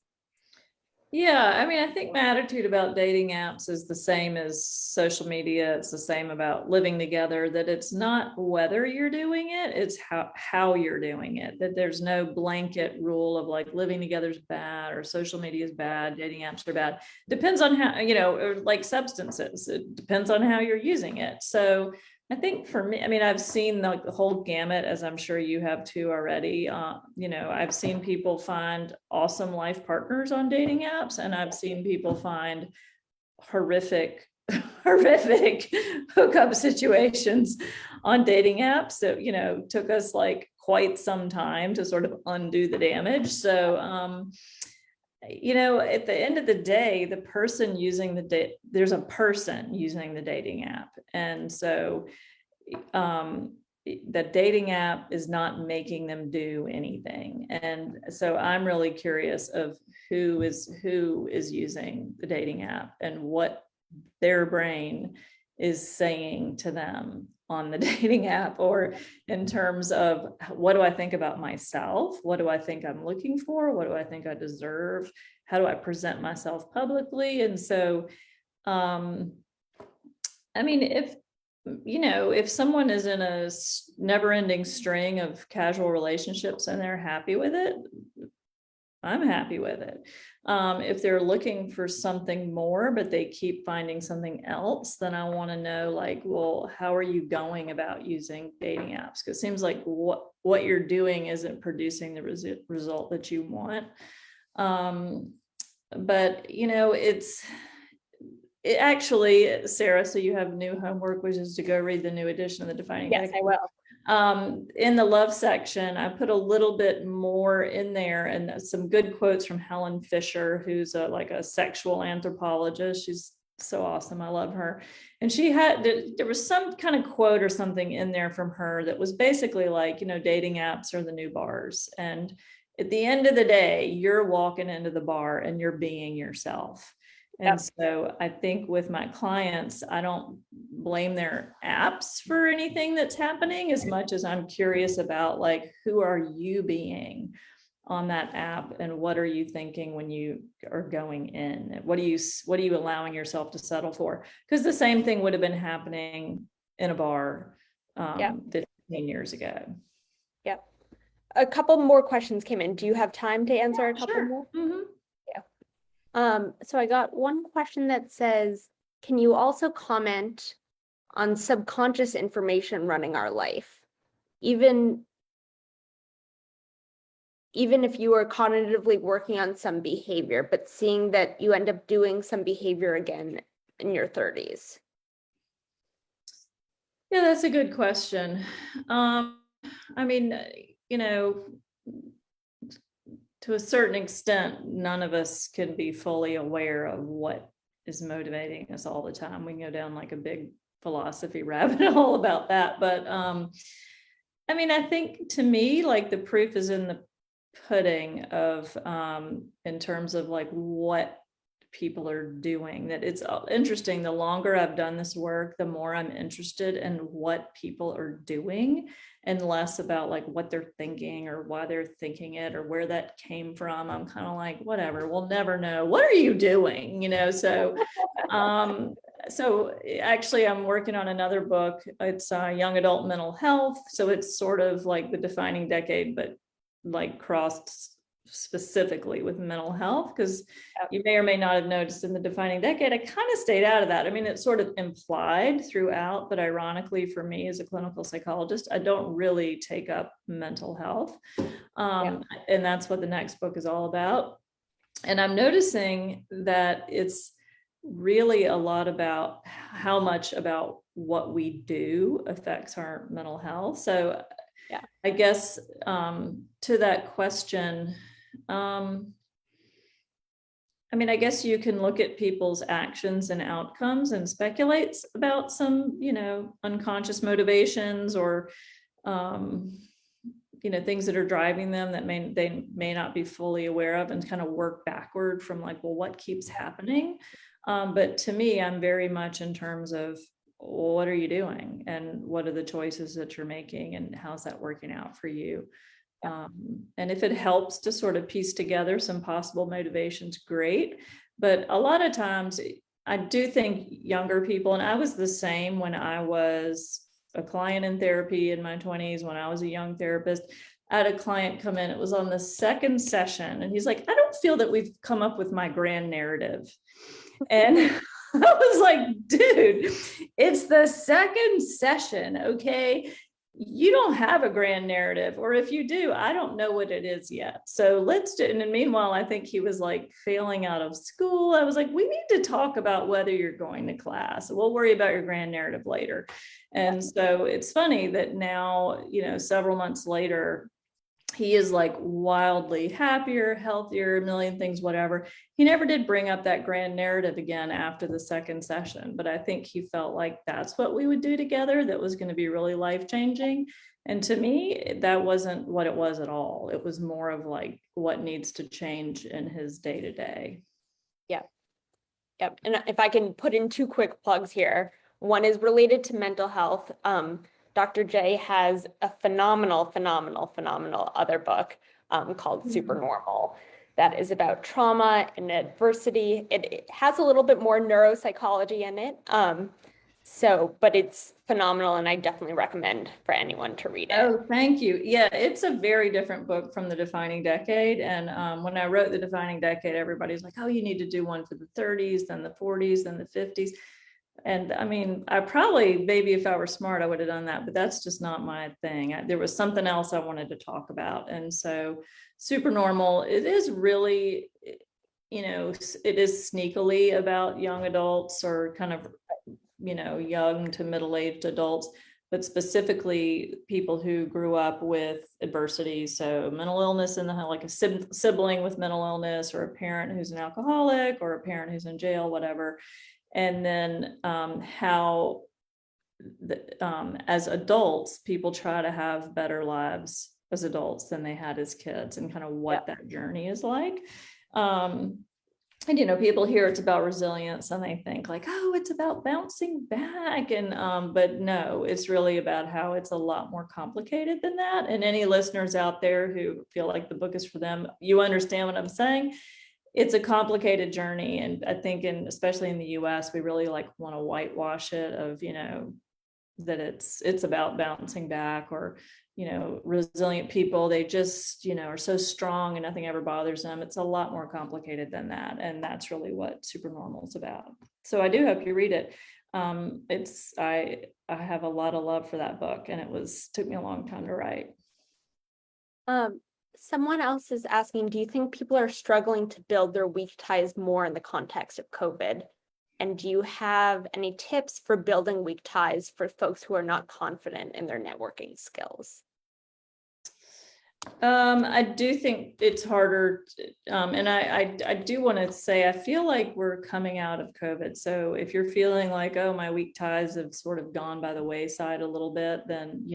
Yeah, I mean, I think my attitude about dating apps is the same as social media. It's the same about living together, that it's not whether you're doing it, it's how you're doing it. That there's no blanket rule of like living together is bad or social media is bad, dating apps are bad. Depends on how, like substances, it depends on how you're using it. So I think for me, I mean, I've seen the whole gamut, as I'm sure you have too already. I've seen people find awesome life partners on dating apps, and I've seen people find horrific hookup situations on dating apps that, took us like quite some time to sort of undo the damage. So, at the end of the day, the person using there's a person using the dating app. And so the dating app is not making them do anything. And so I'm really curious of who is using the dating app and what their brain is saying to them on the dating app, or in terms of what do I think about myself? What do I think I'm looking for? What do I think I deserve? How do I present myself publicly? And so, I mean, if someone is in a never-ending string of casual relationships and they're happy with it, I'm happy with it. If they're looking for something more, but they keep finding something else, then I want to know, like, well, how are you going about using dating apps? Because it seems like what you're doing isn't producing the result that you want. But it actually, Sarah, so you have new homework, which is to go read the new edition of the Defining Yes, Decade. I will. In the love section, I put a little bit more in there, and some good quotes from Helen Fisher, who's like a sexual anthropologist. She's so awesome. I love her. And there was some kind of quote or something in there from her that was basically like, dating apps are the new bars. And at the end of the day, you're walking into the bar and you're being yourself. And so I think with my clients, I don't blame their apps for anything that's happening as much as I'm curious about, like, who are you being on that app, and what are you thinking when you are going in? What are you allowing yourself to settle for? Because the same thing would have been happening in a bar 15 years ago. Yep. A couple more questions came in. Do you have time to answer a couple Sure. more? Mm-hmm. So I got one question that says, can you also comment on subconscious information running our life? Even if you are cognitively working on some behavior, but seeing that you end up doing some behavior again in your 30s? Yeah, that's a good question. I mean, to a certain extent, none of us can be fully aware of what is motivating us all the time. We can go down like a big philosophy rabbit hole about that. But I mean, I think to me, like, the proof is in the pudding of in terms of like what people are doing. That it's interesting. The longer I've done this work, the more I'm interested in what people are doing, and less about like what they're thinking or why they're thinking it or where that came from. I'm kind of like, whatever, we'll never know. What are you doing? So actually I'm working on another book. It's young adult mental health. So it's sort of like the Defining Decade, but like crossed specifically with mental health, because you may or may not have noticed in the Defining Decade, I kind of stayed out of that. I mean, it's sort of implied throughout, but ironically for me as a clinical psychologist, I don't really take up mental health. And that's what the next book is all about. And I'm noticing that it's really a lot about how much about what we do affects our mental health. So I guess to that question, I mean, I guess you can look at people's actions and outcomes and speculate about some, unconscious motivations or, things that are driving them that they may not be fully aware of, and kind of work backward from like, well, what keeps happening? But to me, I'm very much in terms of, what are you doing, and what are the choices that you're making, and how's that working out for you? And if it helps to sort of piece together some possible motivations, great. But a lot of times I do think younger people, and I was the same when I was a client in therapy in my 20s, when I was a young therapist. I had a client come in, it was on the second session, and he's like, I don't feel that we've come up with my grand narrative. And I was like, dude, it's the second session, okay? You don't have a grand narrative, or if you do, I don't know what it is yet. So let's do it. And then meanwhile, I think he was like failing out of school. I was like, we need to talk about whether you're going to class. We'll worry about your grand narrative later. And so it's funny that now, several months later, he is like wildly happier, healthier, a million things, whatever. He never did bring up that grand narrative again after the second session, but I think he felt like that's what we would do together that was going to be really life-changing. And to me, that wasn't what it was at all. It was more of like what needs to change in his day-to-day. Yep. And if I can put in two quick plugs here. One is related to mental health. Dr. J has a phenomenal other book called Supernormal that is about trauma and adversity. It has a little bit more neuropsychology in it. But it's phenomenal, and I definitely recommend for anyone to read it. Oh, thank you. Yeah, it's a very different book from The Defining Decade. And when I wrote The Defining Decade, everybody's like, oh, you need to do one for the 30s, then the 40s, then the 50s. And I mean, I probably, maybe if I were smart, I would have done that, but that's just not my thing. There was something else I wanted to talk about. And so Supernormal, it is really, it is sneakily about young adults, or kind of, young to middle-aged adults, but specifically people who grew up with adversity. So mental illness in the home, like a sibling with mental illness, or a parent who's an alcoholic, or a parent who's in jail, whatever. And then how as adults, people try to have better lives as adults than they had as kids, and kind of what that journey is like. And people hear it's about resilience and they think like, oh, it's about bouncing back. And but no, it's really about how it's a lot more complicated than that. And any listeners out there who feel like the book is for them, you understand what I'm saying. It's a complicated journey. And I think especially in the US, we really like want to whitewash it of, that it's about bouncing back, or, resilient people. They just, are so strong and nothing ever bothers them. It's a lot more complicated than that. And that's really what Supernormal is about. So I do hope you read it. I have a lot of love for that book, and took me a long time to write. Someone else is asking, do you think people are struggling to build their weak ties more in the context of COVID? And do you have any tips for building weak ties for folks who are not confident in their networking skills? I do think it's harder. And I do want to say, I feel like we're coming out of COVID. So if you're feeling like, oh, my weak ties have sort of gone by the wayside a little bit, then,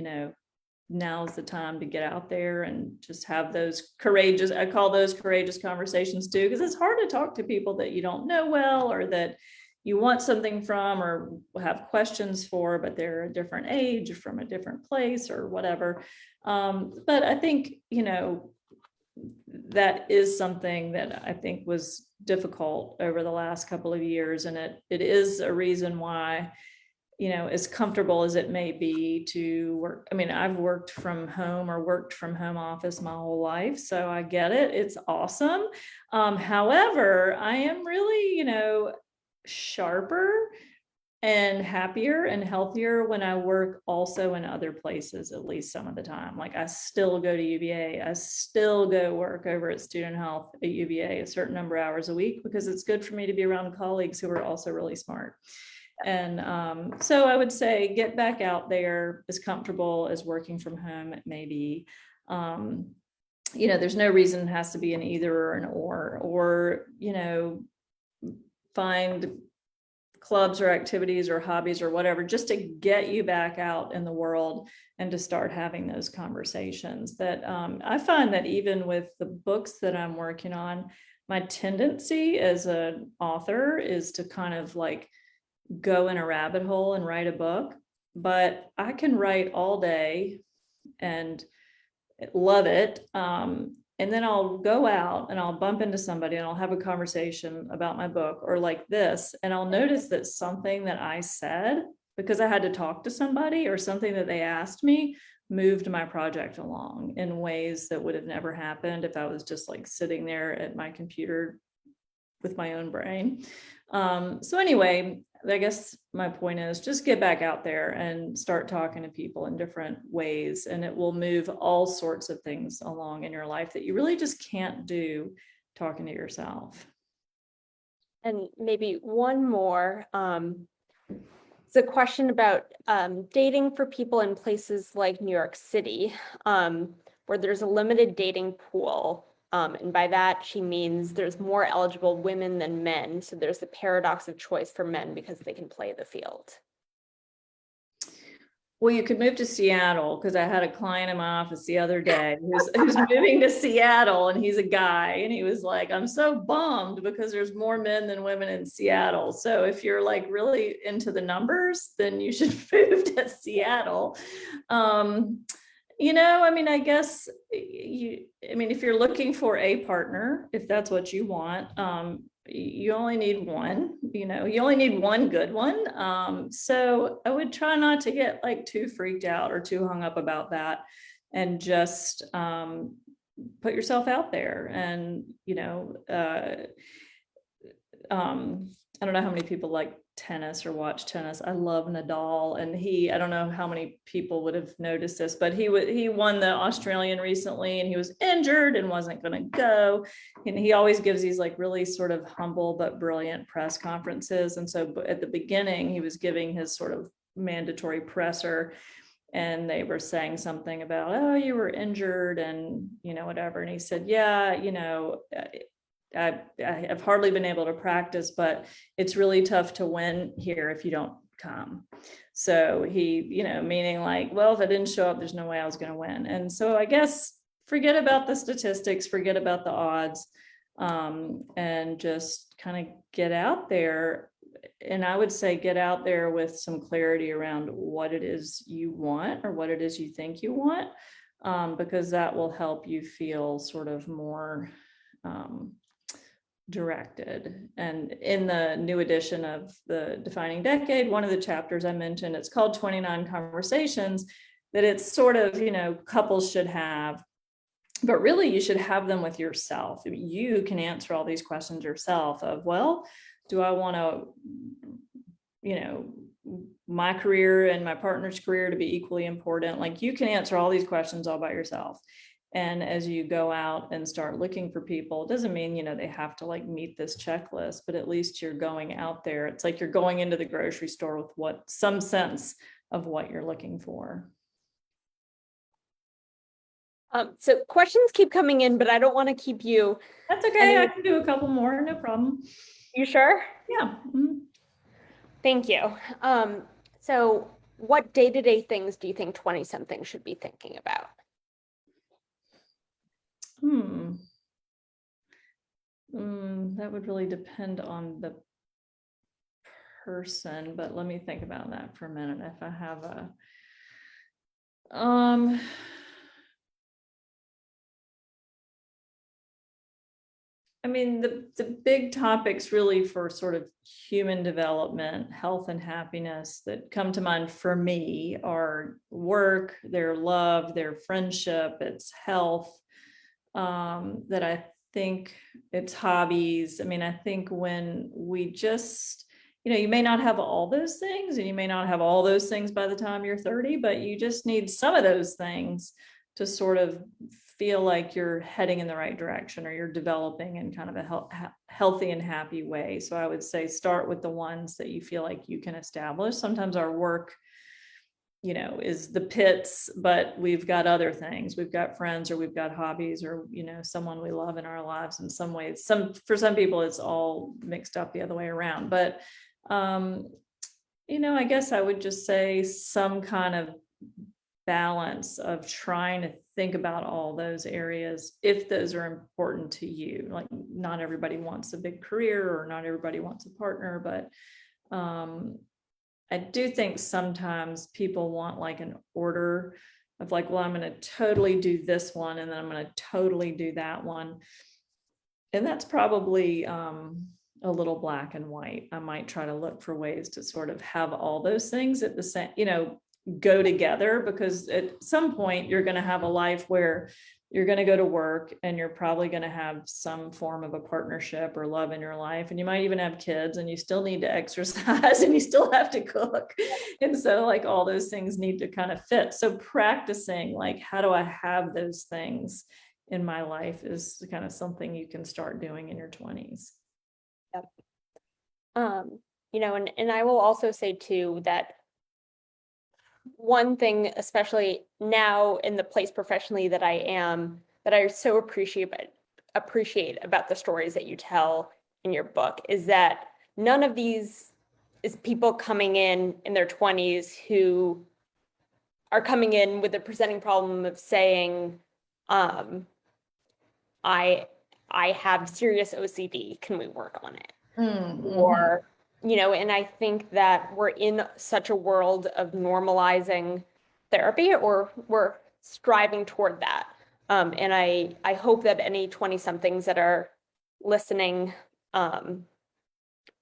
now's the time to get out there and just have those courageous, I call those courageous conversations too, because it's hard to talk to people that you don't know well, or that you want something from, or have questions for, but they're a different age, or from a different place, or whatever. But I think, that is something that I think was difficult over the last couple of years. And it is a reason why, as comfortable as it may be to work. I mean, I've worked from home, or worked from home office my whole life, so I get it. It's awesome. However, I am really, sharper and happier and healthier when I work also in other places, at least some of the time. Like, I still go to UVA. I still go work over at student health at UVA a certain number of hours a week, because it's good for me to be around colleagues who are also really smart. And so I would say, get back out there, as comfortable as working from home it may be. There's no reason it has to be an either or an or, find clubs or activities or hobbies or whatever, just to get you back out in the world and to start having those conversations. That I find that even with the books that I'm working on, my tendency as an author is to kind of like go in a rabbit hole and write a book, but I can write all day and love it. And then I'll go out and I'll bump into somebody and I'll have a conversation about my book, or like this, and I'll notice that something that I said, because I had to talk to somebody, or something that they asked me, moved my project along in ways that would have never happened if I was just like sitting there at my computer with my own brain. So anyway, I guess my point is, just get back out there and start talking to people in different ways, and it will move all sorts of things along in your life that you really just can't do talking to yourself. And maybe one more. It's a question about dating for people in places like New York City, where there's a limited dating pool. And by that, she means there's more eligible women than men. So there's the paradox of choice for men because they can play the field. Well, you could move to Seattle, because I had a client in my office the other day who's moving to Seattle, and he's a guy, and he was like, I'm so bummed because there's more men than women in Seattle. So if you're like really into the numbers, then you should move to Seattle. I mean, I guess if you're looking for a partner, if that's what you want, you only need one, you only need one good one. So I would try not to get like too freaked out or too hung up about that, and just put yourself out there. And, I don't know how many people like tennis or watch tennis. I love Nadal, and I don't know how many people would have noticed this, but he won the Australian recently, and he was injured and wasn't going to go. And he always gives these like really sort of humble but brilliant press conferences. And so at the beginning, he was giving his sort of mandatory presser, and they were saying something about, oh, you were injured and, whatever. And he said, yeah, I've hardly been able to practice, but it's really tough to win here if you don't come. So he, meaning like, well, if I didn't show up, there's no way I was going to win. And so I guess forget about the statistics, forget about the odds, and just kind of get out there. And I would say get out there with some clarity around what it is you want, or what it is you think you want, because that will help you feel sort of more directed. And in the new edition of the Defining Decade, one of the chapters I mentioned, it's called 29 Conversations, that it's sort of, couples should have, but really you should have them with yourself. You can answer all these questions yourself of, well, do I want to, my career and my partner's career to be equally important? Like, you can answer all these questions all by yourself. And as you go out and start looking for people, it doesn't mean, they have to like meet this checklist, but at least you're going out there. It's like you're going into the grocery store with some sense of what you're looking for. So questions keep coming in, but I don't want to keep you. That's okay. I can do a couple more. No problem. You sure? Yeah. Mm-hmm. Thank you. So what day-to-day things do you think 20-somethings should be thinking about? That would really depend on the person, but let me think about that for a minute. If I have the big topics really for sort of human development, health and happiness that come to mind for me are work, their love, their friendship, it's health, that I think it's hobbies. I think when we just, you may not have all those things, and you may not have all those things by the time you're 30, but you just need some of those things to sort of feel like you're heading in the right direction, or you're developing in kind of a healthy and happy way. So I would say start with the ones that you feel like you can establish. Sometimes our work, is the pits, but we've got other things. We've got friends, or we've got hobbies, or, someone we love in our lives in some ways. For some people, it's all mixed up the other way around. But, I guess I would just say some kind of balance of trying to think about all those areas, if those are important to you. Like, not everybody wants a big career, or not everybody wants a partner, but, I do think sometimes people want like an order of like, well, I'm going to totally do this one, and then I'm going to totally do that one. And that's probably a little black and white. I might try to look for ways to sort of have all those things at the same, go together, because at some point you're going to have a life where you're going to go to work, and you're probably going to have some form of a partnership or love in your life. And you might even have kids, and you still need to exercise, and you still have to cook. And so like all those things need to kind of fit. So practicing like, how do I have those things in my life is kind of something you can start doing in your 20s. Yep. And I will also say too, that one thing, especially now in the place professionally that I am, that I so appreciate about the stories that you tell in your book, is that none of these is people coming in their 20s who are coming in with a presenting problem of saying, um, I have serious OCD. Can we work on it? Or, and I think that we're in such a world of normalizing therapy, or we're striving toward that. And I hope that any 20-somethings that are listening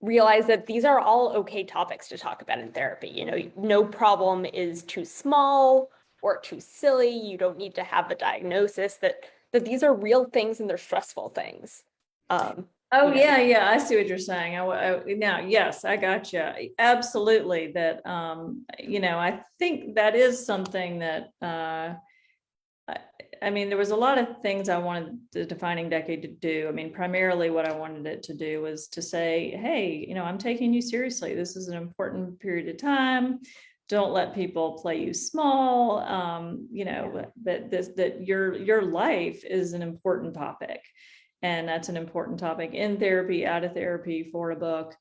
realize that these are all okay topics to talk about in therapy. No problem is too small or too silly. You don't need to have a diagnosis, that these are real things and they're stressful things. Oh, yeah, I see what you're saying. Now, yes, I got you. Absolutely. That, I think that is something that, I mean, there was a lot of things I wanted the defining decade to do. I mean, primarily what I wanted it to do was to say, hey, I'm taking you seriously. This is an important period of time. Don't let people play you small. That your life is an important topic. And that's an important topic in therapy, out of therapy, for a book.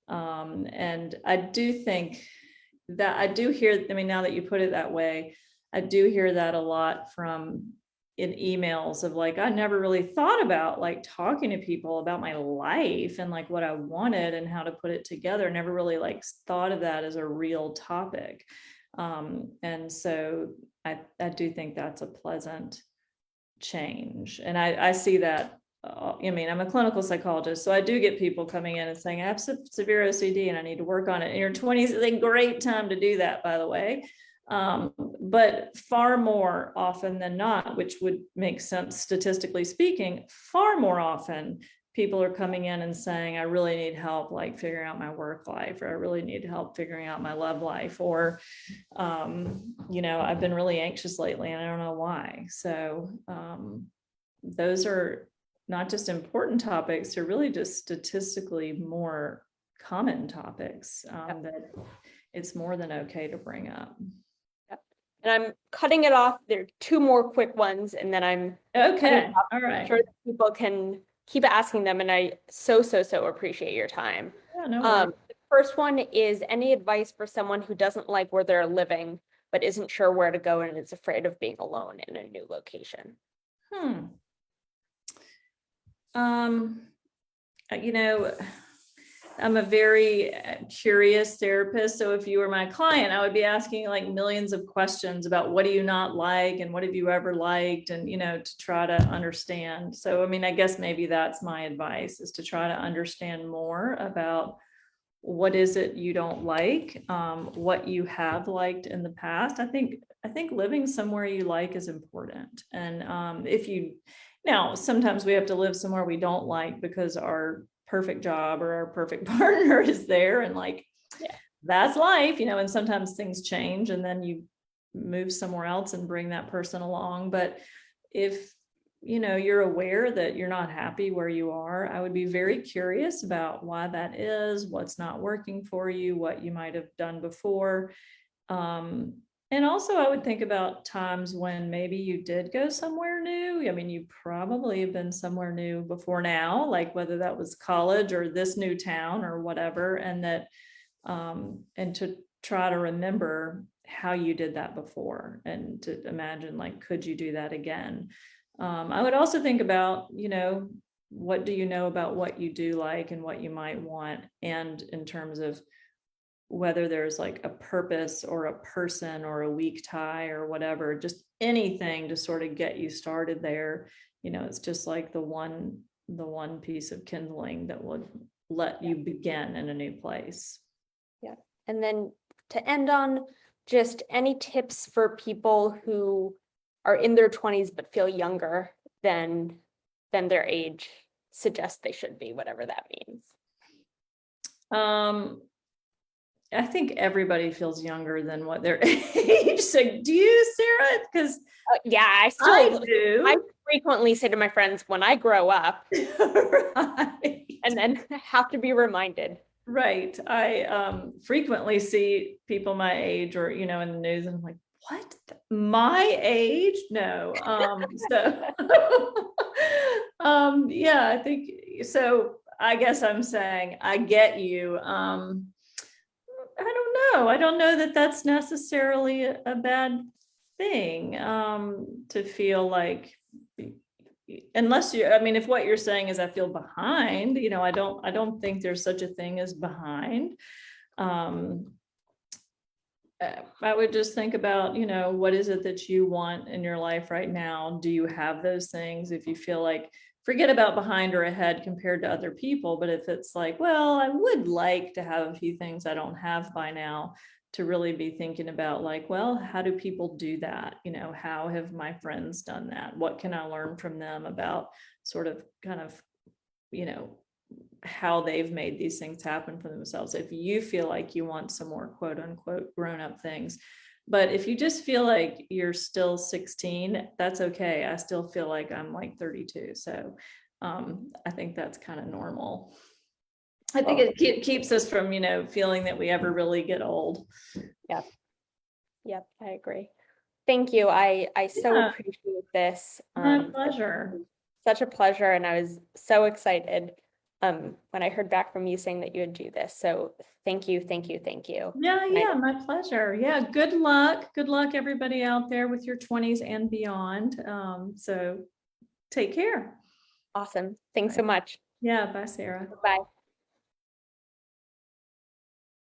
And I do think that I do hear, I mean, now that you put it that way, I do hear that a lot from in emails of like, I never really thought about like talking to people about my life and like what I wanted and how to put it together. Never really like thought of that as a real topic. And so I do think that's a pleasant change. And I see that. I mean, I'm a clinical psychologist, so I do get people coming in and saying, I have severe OCD and I need to work on it. In your 20s is a great time to do that, by the way. But far more often than not, which would make sense statistically speaking, far more often people are coming in and saying, I really need help, like figuring out my work life, or I really need help figuring out my love life, or, I've been really anxious lately and I don't know why. So those are not just important topics, they're really just statistically more common topics that it's more than okay to bring up. Yep. And I'm cutting it off. There are 2 more quick ones, and then I'm okay. All right. I'm sure that people can keep asking them, and I so appreciate your time. Yeah, no worries. The first one is, any advice for someone who doesn't like where they're living, but isn't sure where to go and is afraid of being alone in a new location? I'm a very curious therapist. So if you were my client, I would be asking like millions of questions about what do you not like and what have you ever liked, and, to try to understand. So, I mean, I guess maybe that's my advice, is to try to understand more about what is it you don't like, what you have liked in the past. I think living somewhere you like is important. And now sometimes we have to live somewhere we don't like because our perfect job or our perfect partner is there, and like, that's life, and sometimes things change and then you move somewhere else and bring that person along. But if you're aware that you're not happy where you are, I would be very curious about why that is, what's not working for you, what you might have done before. And also I would think about times when maybe you did go somewhere new. I mean, you probably have been somewhere new before now, like whether that was college or this new town or whatever, and that, and to try to remember how you did that before, and to imagine, like, could you do that again? I would also think about, what do you know about what you do like and what you might want, and in terms of whether there's like a purpose or a person or a weak tie or whatever, just anything to sort of get you started there. It's just like the one piece of kindling that would let you begin in a new place. Yeah. And then to end on, just any tips for people who are in their 20s but feel younger than their age suggests they should be, whatever that means. I think everybody feels younger than what their age. So do you, Sarah? Because I do. I frequently say to my friends, when I grow up, right. And then have to be reminded. Right. I frequently see people my age, or, in the news, and I'm like, what? My age? No. Yeah, I think so. I guess I'm saying I get you. I don't know. I don't know that that's necessarily a bad thing, to feel like, unless you, I mean, if what you're saying is I feel behind, you know, I don't think there's such a thing as behind. I would just think about, you know, what is it that you want in your life right now? Do you have those things? If you feel like, forget about behind or ahead compared to other people, but if it's like, well, I would like to have a few things I don't have by now, to really be thinking about like, well, how do people do that? You know, how have my friends done that? What can I learn from them about sort of kind of, you know, how they've made these things happen for themselves. If you feel like you want some more quote unquote grown up things, but if you just feel like you're still 16, that's okay. I still feel like I'm like 32. So I think that's kind of normal. I think it keeps us from, you know, feeling that we ever really get old. Yep. Yep, I agree. Thank you. I so Yeah. appreciate this. My pleasure. Such a pleasure, and I was so excited when I heard back from you saying that you would do this. So thank you, thank you, thank you. Yeah, my pleasure. Yeah, good luck. Good luck, everybody out there with your 20s and beyond. So take care. Awesome. Thanks so much. Yeah, bye, Sarah. Bye.